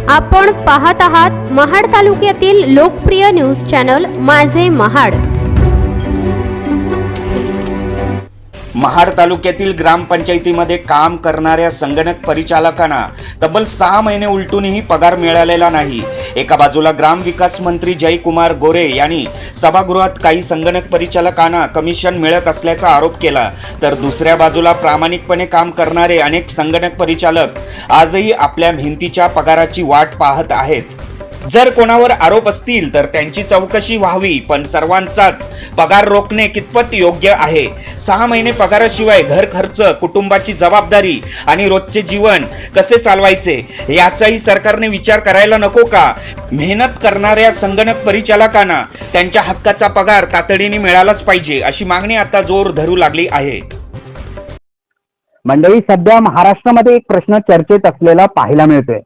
आपण पाहत आहात महाड तालुक्यातील लोकप्रिय न्यूज चॅनल माझे महाड। महाड तालुक्यातील ग्रामपंचायतीमध्ये काम करणाऱ्या संगणक परिचालकांना तब्बल 6 महिने उलटूनही पगार मिळालेला नाही। एका बाजूला ग्रामविकास मंत्री जयकुमार गोरे यांनी सभागृहात काही संगणक परिचालकांना कमिशन मिळत असल्याचा आरोप केला, तर दुसऱ्या बाजूला प्रामाणिकपणे काम करणारे अनेक संगणक परिचालक आजही आपल्या मेहनतीच्या पगाराची वाट पाहत आहेत। जर कोणावर आरोप असतील तर त्यांची चौकशी व्हावी, पण सर्वांचाच पगार रोखणे कितपत योग्य आहे? 6 महिने पगाराशिवाय घर खर्च, कुटुंबाची जबाबदारी आणि रोजचे जीवन कसे चालवायचे याचाही सरकारने विचार करायला नको का? मेहनत करणाऱ्या संगणक परिचालकांना त्यांच्या हक्काचा पगार तातडीने मिळालाच पाहिजे, अशी मागणी आता जोर धरू लागली आहे। मंडळी, सध्या महाराष्ट्रामध्ये एक प्रश्न चर्चेत असलेला पाहायला मिळतोय।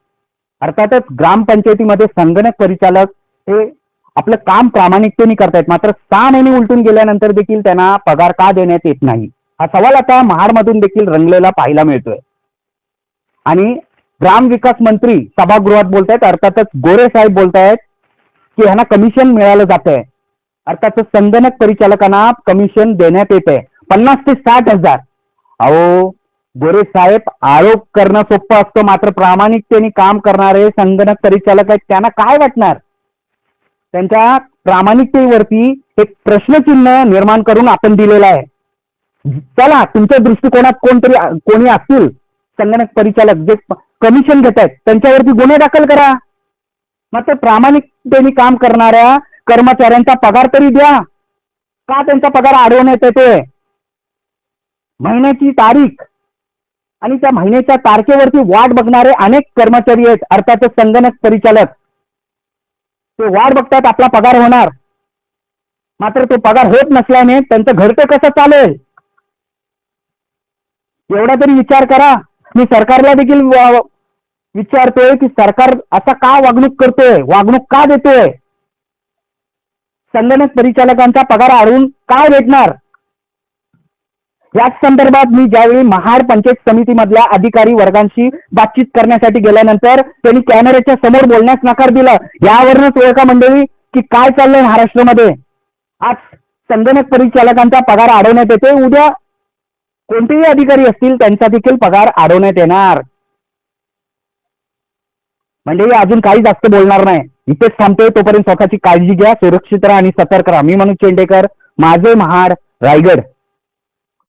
अर्थातच ग्रामपंचायतीमध्ये संगणक परिचालक हे आपलं काम प्रामाणिकतेने करतायत, मात्र 6 महिने उलटून गेल्यानंतर देखील त्यांना पगार का देण्यात येत नाही, हा सवाल आता महाडमधून देखील रंगलेला पाहायला मिळतोय। आणि ग्रामविकास मंत्री सभागृहात बोलतायत, अर्थातच गोरे साहेब बोलतायत की ह्यांना कमिशन मिळालं जात आहे। अर्थातच संगणक परिचालकांना कमिशन देण्यात येत आहे 50 ते 60 हजार। अहो गोरे साहेब, आरोप करणं सोपं असतं, मात्र प्रामाणिकतेने काम करणारे संगणक परिचालक आहेत त्यांना काय वाटणार? त्यांच्या प्रामाणिकतेवरती एक प्रश्नचिन्ह निर्माण करून आपण दिलेला आहे। चला, तुमच्या दृष्टिकोनात कोणी असतील संगणक परिचालक जे कमिशन घेत आहेत त्यांच्यावरती गुन्हे दाखल करा, मात्र प्रामाणिकतेने काम करणाऱ्या कर्मचाऱ्यांचा पगार तरी द्या। का त्यांचा पगार अडवण्यात येतोय? महिन्याची तारीख आणि त्या महिन्याच्या तारखेवरती वाट बघणारे अनेक कर्मचारी आहेत, अर्थातच संगणक परिचालक। ते वाट बघतात आपला पगार होणार, मात्र तो पगार होत नसल्याने त्यांचं घरचं कसं चालेल एवढा तरी विचार करा। मी सरकारला देखील विचारतोय की सरकार असा का वागणूक करतोय, वागणूक का देतोय? संगणक परिचालकांचा पगार अडवून काय भेटणार? याच संदर्भात मी ज्यावेळी महाड पंचायत समितीमधल्या अधिकारी वर्गांशी बातचीत करण्यासाठी गेल्यानंतर त्यांनी कॅमेऱ्याच्या समोर बोलण्यास नकार दिला। यावरूनच ओळखा मंडळी की काय चाललंय महाराष्ट्रामध्ये। आज संगणक परिचालकांचा पगार अडवण्यात येते, उद्या कोणतेही अधिकारी असतील त्यांचा देखील पगार अडवण्यात येणार। मंडळी, अजून काही जास्त बोलणार नाही, इथेच थांबतोय। तोपर्यंत स्वतःची काळजी घ्या, सुरक्षित राहा आणि सतर्क राहा। मी मनोज चेंडेकर, माझे महाड, रायगड।